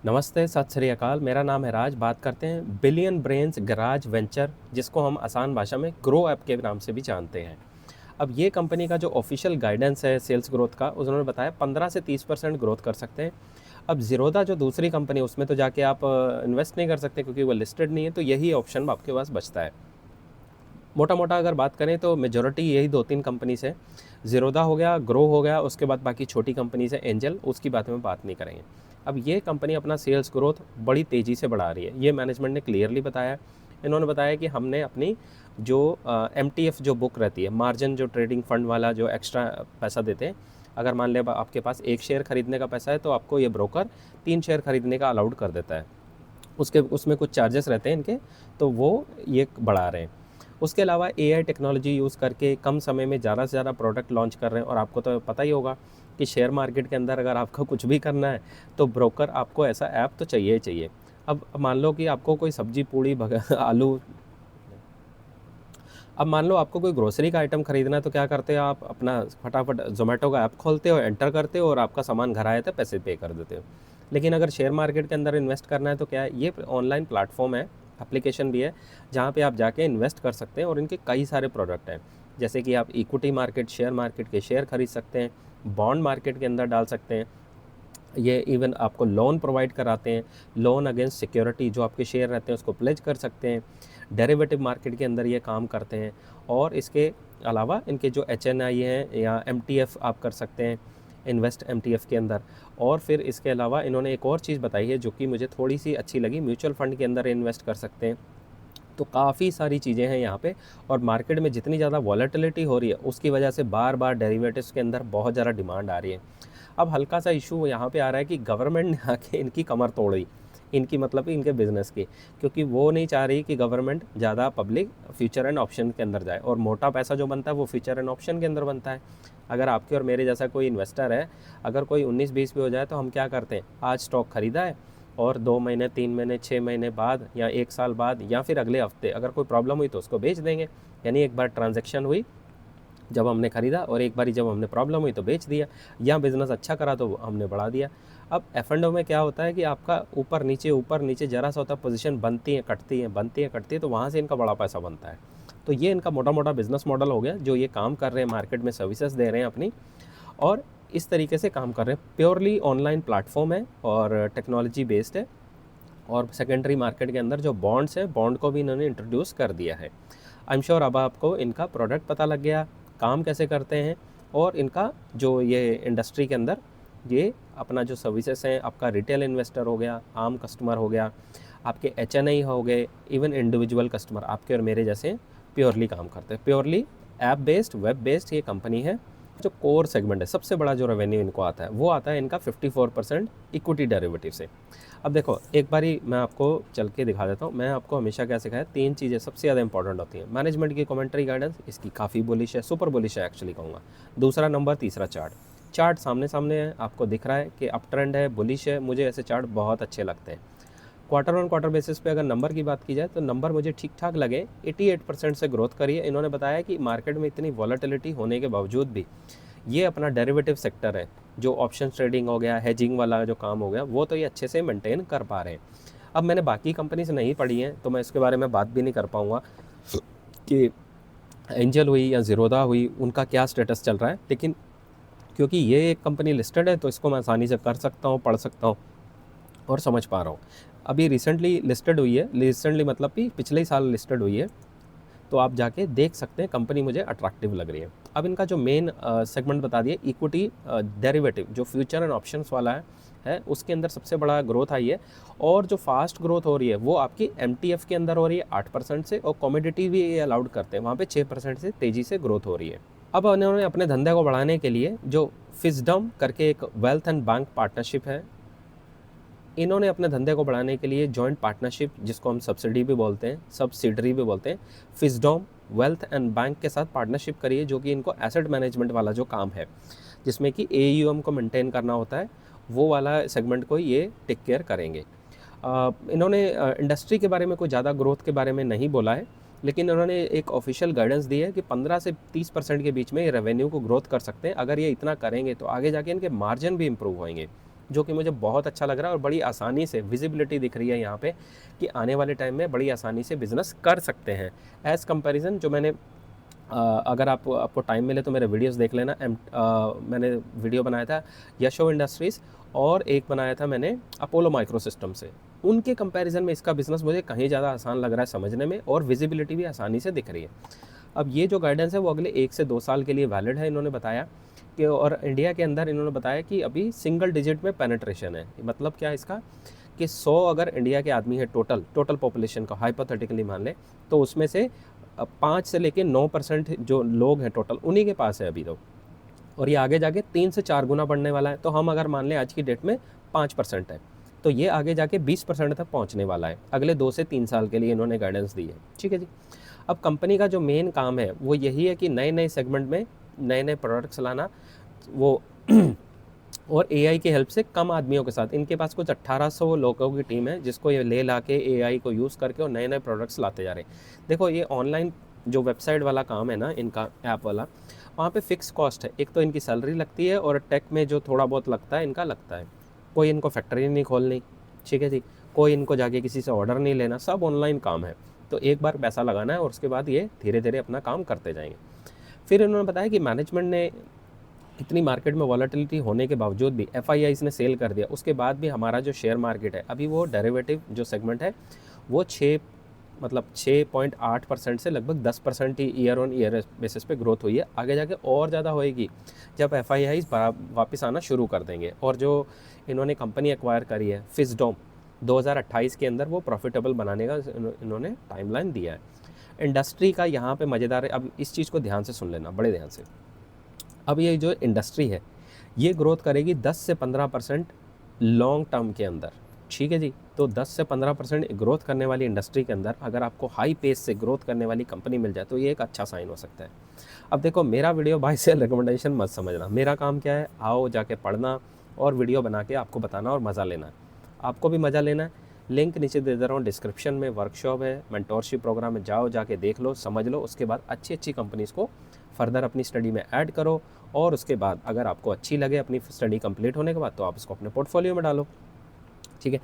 नमस्ते, सत श्री अकाल। मेरा नाम है राज। बात करते हैं बिलियन ब्रेन्स गराज वेंचर, जिसको हम आसान भाषा में ग्रो ऐप के नाम से भी जानते हैं। अब ये कंपनी का जो ऑफिशियल गाइडेंस है सेल्स ग्रोथ का, उन्होंने बताया 15 से 30% ग्रोथ कर सकते हैं। अब ज़ीरोधा जो दूसरी कंपनी, उसमें तो जाके आप इन्वेस्ट नहीं कर सकते क्योंकि वो लिस्टेड नहीं है, तो यही ऑप्शन आपके पास बचता है। मोटा मोटा अगर बात करें तो मेजॉरिटी यही 2-3 कंपनीज है। ज़ीरोधा हो गया, ग्रो हो गया, उसके बाद बाकी छोटी कंपनीज है, एंजल, उसकी बात में बात नहीं करेंगे। अब ये कंपनी अपना सेल्स ग्रोथ बड़ी तेज़ी से बढ़ा रही है, ये मैनेजमेंट ने क्लियरली बताया। इन्होंने बताया कि हमने अपनी जो MTF जो बुक रहती है, मार्जिन जो ट्रेडिंग फंड वाला जो एक्स्ट्रा पैसा देते हैं, अगर मान ले आपके पास 1 शेयर खरीदने का पैसा है तो आपको ये ब्रोकर 3 शेयर खरीदने का अलाउड कर देता है। उसमें कुछ चार्जेस रहते हैं इनके, तो वो ये बढ़ा रहे हैं। उसके अलावा AI टेक्नोलॉजी यूज़ करके कम समय में ज़्यादा से ज़्यादा प्रोडक्ट लॉन्च कर रहे हैं। और आपको तो पता ही होगा कि शेयर मार्केट के अंदर अगर आपको कुछ भी करना है तो ब्रोकर आपको ऐसा ऐप तो चाहिए ही चाहिए। अब मान लो कि आपको कोई सब्जी पूड़ी आलू, अब मान लो आपको कोई ग्रोसरी का आइटम खरीदना है तो क्या करते हो आप, अपना फटाफट ज़ोमैटो का ऐप खोलते हो, एंटर करते हो और आपका सामान घर आ जाता है, पैसे पे कर देते हो। लेकिन अगर शेयर मार्केट के अंदर इन्वेस्ट करना है तो क्या है, ये ऑनलाइन प्लेटफॉर्म है, एप्लीकेशन भी है, जहाँ पे आप जाके इन्वेस्ट कर सकते हैं और इनके कई सारे प्रोडक्ट हैं। जैसे कि आप इक्विटी मार्केट, शेयर मार्केट के शेयर खरीद सकते हैं, बॉन्ड मार्केट के अंदर डाल सकते हैं। ये इवन आपको लोन प्रोवाइड कराते हैं, लोन अगेंस्ट सिक्योरिटी, जो आपके शेयर रहते हैं उसको प्लेज कर सकते हैं। डेरिवेटिव मार्केट के अंदर ये काम करते हैं। और इसके अलावा इनके जो HNI हैं या MTF आप कर सकते हैं, इन्वेस्ट MTF के अंदर। और फिर इसके अलावा इन्होंने एक और चीज़ बताई है जो कि मुझे थोड़ी सी अच्छी लगी, म्यूचुअल फंड के अंदर इन्वेस्ट कर सकते हैं। तो काफ़ी सारी चीज़ें हैं यहाँ पे। और मार्केट में जितनी ज़्यादा वॉलेटिलिटी हो रही है उसकी वजह से बार बार डेरिवेटिव्स के अंदर बहुत ज़्यादा डिमांड आ रही है। अब हल्का सा इशू यहाँ पे आ रहा है कि गवर्नमेंट ने आके इनकी कमर तोड़ दी, इनकी मतलब इनके बिज़नेस की, क्योंकि वो नहीं चाह रही कि गवर्नमेंट ज़्यादा पब्लिक फ्यूचर एंड ऑप्शन के अंदर जाए। और मोटा पैसा जो बनता है वो फ्यूचर एंड ऑप्शन के अंदर बनता है। अगर आपके और मेरे जैसा कोई इन्वेस्टर है, अगर कोई 19-20 पे हो जाए तो हम क्या करते हैं, आज स्टॉक खरीदा है और 2 महीने, 3 महीने, 6 महीने बाद या 1 साल बाद या फिर अगले हफ्ते अगर कोई प्रॉब्लम हुई तो उसको बेच देंगे। यानी एक बार ट्रांजैक्शन हुई जब हमने ख़रीदा, और एक बारी जब हमने प्रॉब्लम हुई तो बेच दिया, या बिज़नेस अच्छा करा तो हमने बढ़ा दिया। अब F&O में क्या होता है कि आपका ऊपर नीचे ज़रा सा होता है, पोजीशन बनती हैं कटती हैं, बनती हैं कटती है, तो वहाँ से इनका बड़ा पैसा बनता है। तो ये इनका मोटा मोटा बिज़नेस मॉडल हो गया, जो ये काम कर रहे हैं, मार्केट में सर्विसेज दे रहे हैं अपनी, और इस तरीके से काम कर रहे हैं। प्योरली ऑनलाइन प्लेटफॉर्म है और टेक्नोलॉजी बेस्ड है। और सेकेंडरी मार्केट के अंदर जो बॉन्ड्स हैं, बॉन्ड को भी इन्होंने इंट्रोड्यूस कर दिया है। आई एम श्योर अब आपको इनका प्रोडक्ट पता लग गया, काम कैसे करते हैं, और इनका जो ये इंडस्ट्री के अंदर ये अपना जो सर्विसेज हैं, आपका रिटेल इन्वेस्टर हो गया, आम कस्टमर हो गया, आपके HNI हो गए, इवन इंडिविजुअल कस्टमर आपके और मेरे जैसे प्योरली काम करते हैं। Purely app based, web based ये कंपनी है। जो कोर सेगमेंट है, सबसे बड़ा जो रेवेन्यू इनको आता है वो आता है इनका 54% इक्विटी डेरिवेटिव से। अब देखो, एक बारी मैं आपको चल के दिखा देता हूँ। मैं आपको हमेशा क्या सिखाया, 3 चीज़ें सबसे ज़्यादा इंपॉर्टेंट होती हैं। मैनेजमेंट की कमेंट्री गाइडेंस, इसकी काफ़ी बुलिश है, सुपर बुलिश है एक्चुअली कहूँगा। दूसरा नंबर, तीसरा चार्ट सामने सामने है, आपको दिख रहा है कि अप ट्रेंड है, बुलिश है। मुझे ऐसे चार्ट बहुत अच्छे लगते हैं। क्वार्टर ऑन क्वार्टर बेसिस पे अगर नंबर की बात की जाए तो नंबर मुझे ठीक ठाक लगे। 88% से ग्रोथ करी है। इन्होंने बताया कि मार्केट में इतनी वॉलेटिलिटी होने के बावजूद भी ये अपना डेरिवेटिव सेक्टर है, जो ऑप्शन ट्रेडिंग हो गया, हेजिंग वाला जो काम हो गया, वो तो ये अच्छे से मेंटेन कर पा रहे हैं। अब मैंने बाकी कंपनीज नहीं पढ़ी हैं तो मैं इसके बारे में बात भी नहीं कर पाऊँगा कि एंजल हुई या ज़ीरोधा हुई, उनका क्या स्टेटस चल रहा है। लेकिन क्योंकि ये एक कंपनी लिस्टेड है तो इसको मैं आसानी से कर सकता हूँ, पढ़ सकता हूँ और समझ पा रहा हूँ। अभी रिसेंटली लिस्टेड हुई है, रिसेंटली मतलब कि पिछले ही साल लिस्टेड हुई है, तो आप जाके देख सकते हैं। कंपनी मुझे अट्रैक्टिव लग रही है। अब इनका जो मेन सेगमेंट बता दिए, इक्विटी डेरिवेटिव जो फ्यूचर एंड ऑप्शंस वाला है उसके अंदर सबसे बड़ा ग्रोथ आई है। और जो फास्ट ग्रोथ हो रही है वो आपकी MTF के अंदर हो रही है 8% से, और कमोडिटी भी ये अलाउड करते हैं, वहाँ पे 6% से तेज़ी से ग्रोथ हो रही है। अब उन्होंने अपने धंधे को बढ़ाने के लिए जो फिजडम करके एक वेल्थ एंड बैंक पार्टनरशिप है, इन्होंने अपने धंधे को बढ़ाने के लिए जॉइंट पार्टनरशिप, जिसको हम सब्सिडी भी बोलते हैं, सब्सिडरी भी बोलते हैं, फिजडॉम वेल्थ एंड बैंक के साथ पार्टनरशिप करी है, जो कि इनको एसेट मैनेजमेंट वाला जो काम है, जिसमें कि AUM को मेंटेन करना होता है, वो वाला सेगमेंट को ये टेक केयर करेंगे। इन्होंने इंडस्ट्री के बारे में कोई ज़्यादा ग्रोथ के बारे में नहीं बोला है, लेकिन उन्होंने एक ऑफिशियल गाइडेंस दी है कि 15 से 30% के बीच में ये रेवेन्यू को ग्रोथ कर सकते हैं। अगर ये इतना करेंगे तो आगे जाके इनके मार्जिन भी इंप्रूव होंगे, जो कि मुझे बहुत अच्छा लग रहा है और बड़ी आसानी से विजिबिलिटी दिख रही है यहाँ पे कि आने वाले टाइम में बड़ी आसानी से बिज़नेस कर सकते हैं। एज़ कंपैरिज़न जो मैंने अगर आपको टाइम मिले तो मेरे वीडियोस देख लेना। मैंने वीडियो बनाया था यशो इंडस्ट्रीज़ और एक बनाया था मैंने अपोलो माइक्रो सिस्टम से। उनके कंपैरिजन में इसका बिज़नेस मुझे कहीं ज़्यादा आसान लग रहा है समझने में और विजिबिलिटी भी आसानी से दिख रही है। अब ये जो गाइडेंस है वो अगले 1 से 2 साल के लिए वैलिड है, इन्होंने बताया कि, और इंडिया के अंदर इन्होंने बताया कि अभी सिंगल डिजिट में पेनिट्रेशन है। मतलब क्या है इसका कि 100 अगर इंडिया के आदमी है टोटल पॉपुलेशन का हाइपोथेटिकली मान ले, तो उसमें से 5 से लेके 9% जो लोग हैं टोटल उन्हीं के पास है अभी तो, और ये आगे जाके 3 से 4 गुना बढ़ने वाला है। तो हम अगर मान लें आज की डेट में 5% है, तो ये आगे जाके 20% तक पहुंचने वाला है अगले 2 से 3 साल के लिए, इन्होंने गाइडेंस दी है। ठीक है जी। अब कंपनी का जो मेन काम है वो यही है कि नए नए सेगमेंट में नए नए प्रोडक्ट्स लाना, वो और एआई की हेल्प से कम आदमियों के साथ, इनके पास कुछ 1800 लोगों की टीम है जिसको ये ले ला के एआई को यूज़ करके और नए नए प्रोडक्ट्स लाते जा रहे हैं। देखो ये ऑनलाइन जो वेबसाइट वाला काम है ना इनका, ऐप वाला, वहाँ पे फिक्स कॉस्ट है। एक तो इनकी सैलरी लगती है और टेक में जो थोड़ा बहुत लगता है इनका लगता है। कोई इनको फैक्ट्री नहीं खोलनी, ठीक है जी, कोई इनको जाके किसी से ऑर्डर नहीं लेना, सब ऑनलाइन काम है। तो एक बार पैसा लगाना है और उसके बाद ये धीरे धीरे अपना काम करते जाएंगे। फिर इन्होंने बताया कि मैनेजमेंट ने इतनी मार्केट में वॉलेटिलिटी होने के बावजूद भी एफआईआईज ने सेल कर दिया, उसके बाद भी हमारा जो शेयर मार्केट है अभी वो डेरिवेटिव जो सेगमेंट है वो 6.8% से लगभग 10% ही ईयर ऑन ईयर बेसिस पे ग्रोथ हुई है। आगे जाके और ज़्यादा होएगी जब एफआईआईज वापस आना शुरू कर देंगे। और जो इन्होंने कंपनी एक्वायर करी है फिजडॉम, 2028 के अंदर वो प्रॉफिटेबल बनाने का इन्होंने टाइमलाइन दिया है। इंडस्ट्री का यहाँ पे मज़ेदार है, अब इस चीज़ को ध्यान से सुन लेना, बड़े ध्यान से। अब ये जो इंडस्ट्री है ये ग्रोथ करेगी 10 से 15% लॉन्ग टर्म के अंदर, ठीक है जी। तो 10 से 15% ग्रोथ करने वाली इंडस्ट्री के अंदर अगर आपको हाई पेस से ग्रोथ करने वाली कंपनी मिल जाए तो ये एक अच्छा साइन हो सकता है। अब देखो मेरा वीडियो बाय से रिकमेंडेशन मत समझना, मेरा काम क्या है, आओ जाके पढ़ना और वीडियो बना के आपको बताना और मज़ा लेना है। आपको भी मज़ा लेना है, लिंक नीचे दे दे रहा हूँ डिस्क्रिप्शन में, वर्कशॉप है, मेंटोरशिप प्रोग्राम में, जाओ जाके देख लो, समझ लो, उसके बाद अच्छी अच्छी कंपनीज़ को फर्दर अपनी स्टडी में ऐड करो और उसके बाद अगर आपको अच्छी लगे अपनी स्टडी कंप्लीट होने के बाद तो आप इसको अपने पोर्टफोलियो में डालो, ठीक है।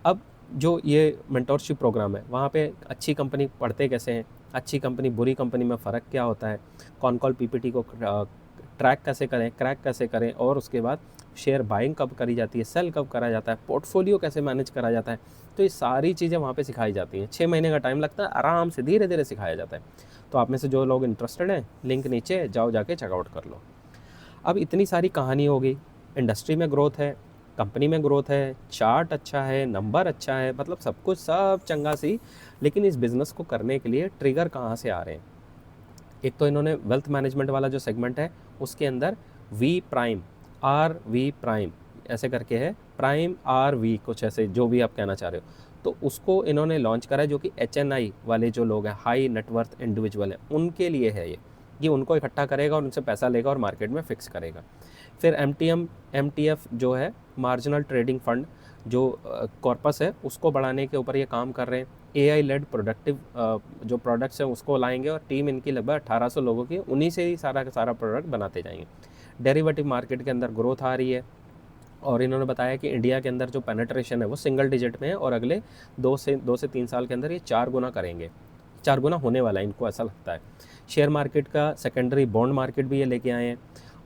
अब जो ये मेंटोरशिप प्रोग्राम है वहाँ पे अच्छी कंपनी पढ़ते कैसे हैं, अच्छी कंपनी बुरी कंपनी में फ़र्क क्या होता है, कौन कौन पीपीटी को ट्रैक कैसे करें, क्रैक कैसे करें, और उसके बाद शेयर बाइंग कब करी जाती है, सेल कब करा जाता है, पोर्टफोलियो कैसे मैनेज करा जाता है, तो ये सारी चीज़ें वहाँ पे सिखाई जाती हैं। 6 महीने का टाइम लगता है, आराम से धीरे धीरे सिखाया जाता है। तो आप में से जो लोग इंटरेस्टेड हैं लिंक नीचे जाओ जाके चेकआउट कर लो। अब इतनी सारी कहानी हो गई, इंडस्ट्री में ग्रोथ है, कंपनी में ग्रोथ है, चार्ट अच्छा है, नंबर अच्छा है, मतलब सब कुछ सब चंगा सी, लेकिन इस बिज़नेस को करने के लिए ट्रिगर कहाँ से आ रहे हैं। एक तो इन्होंने वेल्थ मैनेजमेंट वाला जो सेगमेंट है उसके अंदर वी प्राइम ऐसे करके है, प्राइम आर वी कुछ ऐसे, जो भी आप कहना चाह रहे हो, तो उसको इन्होंने लॉन्च करा है, जो कि HNI वाले जो लोग हैं, हाई नेटवर्थ इंडिविजुअल हैं, उनके लिए है ये उनको इकट्ठा करेगा और उनसे पैसा लेगा और मार्केट में फिक्स करेगा। फिर MTF जो है मार्जिनल ट्रेडिंग फंड, जो कॉर्पस है उसको बढ़ाने के ऊपर ये काम कर रहे हैं। AI लेड प्रोडक्टिव जो प्रोडक्ट्स हैं उसको लाएंगे और टीम इनकी लगभग 1800 लोगों की, उन्हीं से ही सारा का सारा प्रोडक्ट बनाते जाएंगे। डेरिवेटिव मार्केट के अंदर ग्रोथ आ रही है और इन्होंने बताया कि इंडिया के अंदर जो पेनिट्रेशन है वो सिंगल डिजिट में है और अगले 2 से 3 साल के अंदर ये 4 गुना करेंगे, 4 गुना होने वाला है, इनको ऐसा लगता है। शेयर मार्केट का सेकेंडरी बॉन्ड मार्केट भी ये लेके आए हैं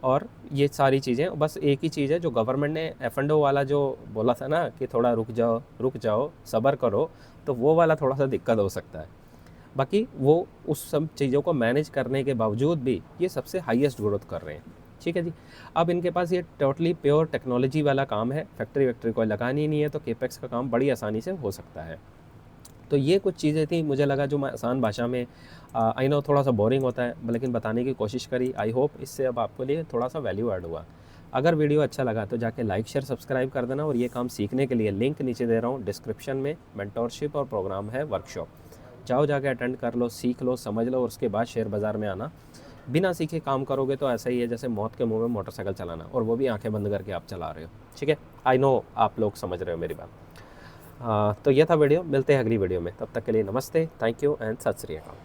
और ये सारी चीज़ें, बस एक ही चीज़ है जो गवर्नमेंट ने F&O वाला जो बोला था ना कि थोड़ा रुक जाओ सब्र करो, तो वो वाला थोड़ा सा दिक्कत हो सकता है। बाकी वो उस सब चीज़ों को मैनेज करने के बावजूद भी ये सबसे हाईएस्ट ग्रोथ कर रहे हैं, ठीक है जी। अब इनके पास ये टोटली प्योर टेक्नोलॉजी वाला काम है, फैक्ट्री कोई लगानी नहीं है, तो केपेक्स का काम बड़ी आसानी से हो सकता है। तो ये कुछ चीज़ें थी, मुझे लगा जो मैं आसान भाषा में, आई नो थोड़ा सा बोरिंग होता है लेकिन बताने की कोशिश करी। आई होप इससे अब आपके लिए थोड़ा सा वैल्यू ऐड हुआ। अगर वीडियो अच्छा लगा तो जाके लाइक शेयर सब्सक्राइब कर देना और ये काम सीखने के लिए लिंक नीचे दे रहा हूँ डिस्क्रिप्शन में, मेंटोरशिप और प्रोग्राम है वर्कशॉप, जाओ जाके अटेंड कर लो, सीख लो, समझ लो और उसके बाद शेयर बाज़ार में आना। बिना सीखे काम करोगे तो ऐसा ही है जैसे मौत के मुंह में मोटरसाइकिल चलाना, और वो भी आंखें बंद करके आप चला रहे हो, ठीक है। आई नो आप लोग समझ रहे हो मेरी बात। तो ये था वीडियो, मिलते हैं अगली वीडियो में, तब तक के लिए नमस्ते, थैंक यू एंड सत श्री अकाल।